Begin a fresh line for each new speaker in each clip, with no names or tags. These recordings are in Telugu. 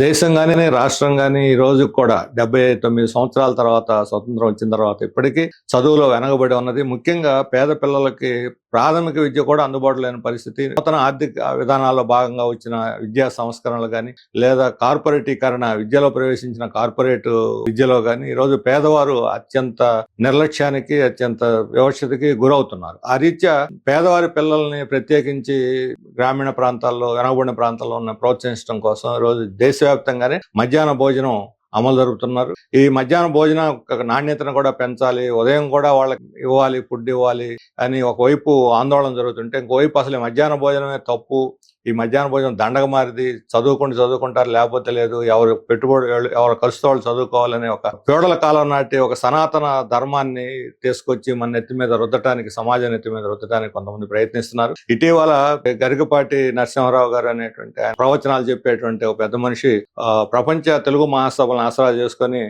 దేశం గాని, రాష్ట్రం గాని ఈ రోజు కూడా 79 సంవత్సరాల తర్వాత స్వతంత్రం వచ్చిన తర్వాత ఇప్పటికీ చదువులో వెనకబడి ఉన్నది. ముఖ్యంగా పేద పిల్లలకి ప్రాథమిక విద్య కూడా అందుబాటులో లేని పరిస్థితి. నూతన ఆర్థిక విధానాల్లో భాగంగా వచ్చిన విద్యా సంస్కరణలు గాని, లేదా కార్పొరేటీకరణ విద్యలో ప్రవేశించిన కార్పొరేట్ విద్యలో గాని ఈరోజు పేదవారు అత్యంత నిర్లక్ష్యానికి, అత్యంత వివక్షతకి గురవుతున్నారు. ఆ రీత్యా పేదవారి పిల్లల్ని ప్రత్యేకించి గ్రామీణ ప్రాంతాల్లో, వెనకబడిన ప్రాంతాల్లో ఉన్న ప్రోత్సహించడం కోసం ఈరోజు దేశవ్యాప్తంగానే మధ్యాహ్న భోజనం అమలు జరుపుతున్నారు. ఈ మధ్యాహ్న భోజన నాణ్యతను కూడా పెంచాలి, ఉదయం కూడా వాళ్ళకి ఇవ్వాలి, ఫుడ్ ఇవ్వాలి అని ఒకవైపు ఆందోళన జరుగుతుంటే, ఇంకోవైపు అసలు మధ్యాహ్న భోజనమే తప్పు, ఈ మధ్యాహ్న భోజనం దండగ మారిది, చదువుకుంటారు లేకపోతే లేదు, ఎవరు పెట్టుబడి ఎవరు ఖర్చుతో వాళ్ళు చదువుకోవాలనే ఒక ఫ్యూడల్ కాలం నాటి ఒక సనాతన ధర్మాన్ని తీసుకొచ్చి మన నెత్తి మీద రుద్దటానికి, సమాజం నెత్తి మీద రుద్దటానికి కొంతమంది ప్రయత్నిస్తున్నారు. ఇటీవల గరికపాటి నరసింహారావు గారు అనేటువంటి ఆయన ప్రవచనాలు చెప్పేటువంటి ఒక పెద్ద మనిషి ప్రపంచ తెలుగు మహాసభలను ఆసరా చేసుకుని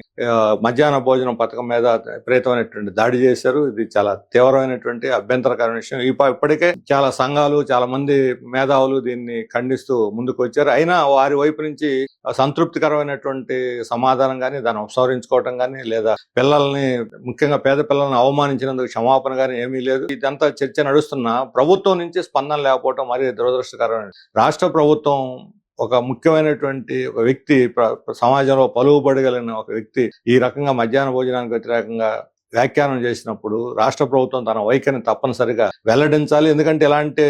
మధ్యాహ్న భోజనం పథకం మీద విపరీతమైనటువంటి దాడి చేశారు. ఇది చాలా తీవ్రమైనటువంటి అభ్యంతరకరమైన విషయం. ఇప్పటికే చాలా సంఘాలు, చాలా మంది మేధావులు దీన్ని ఖండిస్తూ ముందుకు వచ్చారు. అయినా వారి వైపు నుంచి సంతృప్తికరమైనటువంటి సమాధానం కానీ, దాన్ని ఉపసంహరించుకోవటం కానీ, లేదా పిల్లల్ని, ముఖ్యంగా పేద పిల్లల్ని అవమానించినందుకు క్షమాపణ కానీ ఏమీ లేదు. ఇదంతా చర్చ నడుస్తున్నా ప్రభుత్వం నుంచి స్పందన లేకపోవడం మరీ దురదృష్టకరమైన. రాష్ట్ర ప్రభుత్వం ఒక ముఖ్యమైనటువంటి ఒక వ్యక్తి, సమాజంలో పలుకుబడగలిగిన ఒక వ్యక్తి ఈ రకంగా మధ్యాహ్న భోజనానికి వ్యతిరేకంగా వ్యాఖ్యానం చేసినప్పుడు రాష్ట్ర ప్రభుత్వం తన వైఖరిని తప్పనిసరిగా వెల్లడించాలి. ఎందుకంటే ఇలాంటి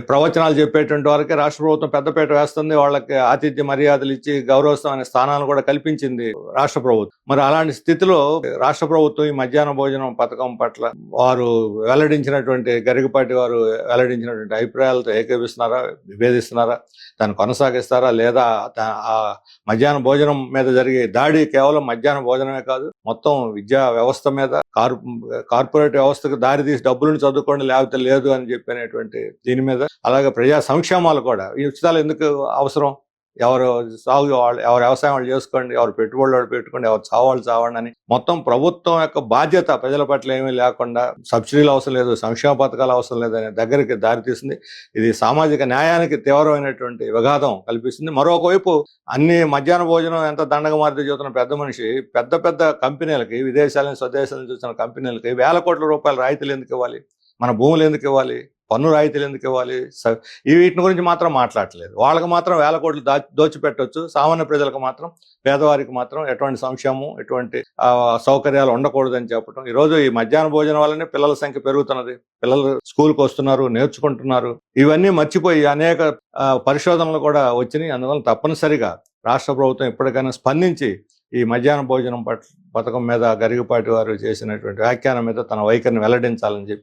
ప్రవచనాలు చెప్పేటువంటి వారికి రాష్ట్ర ప్రభుత్వం పెద్దపీట వేస్తుంది, వాళ్ళకి ఆతిథ్య మర్యాదలు ఇచ్చి గౌరవస్థం అనే స్థానాలు కూడా కల్పించింది రాష్ట్ర ప్రభుత్వం. మరి అలాంటి స్థితిలో రాష్ట్ర ప్రభుత్వం ఈ మధ్యాహ్న భోజనం పథకం పట్ల వారు వెల్లడించినటువంటి, గరికపాటి వారు వెల్లడించినటువంటి అభిప్రాయాలతో ఏకీపిస్తున్నారా, విభేదిస్తున్నారా, దాన్ని కొనసాగిస్తారా, లేదా ఆ మధ్యాహ్న భోజనం మీద జరిగే దాడి కేవలం మధ్యాహ్న భోజనమే కాదు, మొత్తం విద్యా వ్యవస్థ మీద, కార్పొరేట్ వ్యవస్థకు దారి తీసి డబ్బులను చదువుకోండి లేకపోతే లేదు అని చెప్పినటువంటి దీని మీద, అలాగే ప్రజా సంక్షేమాలు కూడా, ఈ ఉచితాలు ఎందుకు అవసరం, ఎవరు సాగు వాళ్ళు, ఎవరు వ్యవసాయం వాళ్ళు చేసుకోండి, ఎవరు పెట్టుబడులు వాళ్ళు పెట్టుకోండి, ఎవరు చావాళ్ళు చావండి అని మొత్తం ప్రభుత్వం యొక్క బాధ్యత ప్రజల పట్ల ఏమీ లేకుండా, సబ్సిడీలు అవసరం లేదు, సంక్షేమ పథకాలు అవసరం లేదు అనే దగ్గరికి దారితీస్తుంది. ఇది సామాజిక న్యాయానికి తీవ్రమైనటువంటి విఘాతం కల్పిస్తుంది. మరొకవైపు అన్ని మధ్యాహ్న భోజనం ఎంత దండగ మారితే చూస్తున్న పెద్ద మనిషి పెద్ద పెద్ద కంపెనీలకి, విదేశాలను స్వదేశాలను చూసిన కంపెనీలకి వేల కోట్ల రూపాయల రాయితీలు ఎందుకు ఇవ్వాలి, మన భూములు ఎందుకు ఇవ్వాలి, పన్ను రాయితీలు ఎందుకు ఇవ్వాలి, వీటిని గురించి మాత్రం మాట్లాడలేదు. వాళ్ళకి మాత్రం వేల కోట్లు దోచిపెట్టవచ్చు, సామాన్య ప్రజలకు మాత్రం, పేదవారికి మాత్రం ఎటువంటి సంక్షేమం, ఎటువంటి సౌకర్యాలు ఉండకూడదని చెప్పడం. ఈరోజు ఈ మధ్యాహ్న భోజనం వల్లనే పిల్లల సంఖ్య పెరుగుతున్నది, పిల్లలు స్కూల్కి వస్తున్నారు, నేర్చుకుంటున్నారు. ఇవన్నీ మర్చిపోయి అనేక పరిశోధనలు కూడా వచ్చినాయి. అందువల్ల తప్పనిసరిగా రాష్ట్ర ప్రభుత్వం ఎప్పటికైనా స్పందించి ఈ మధ్యాహ్న భోజనం పథకం మీద గరికపాటి వారు చేసినటువంటి వ్యాఖ్యానం మీద తన వైఖరిని వెల్లడించాలని చెప్పి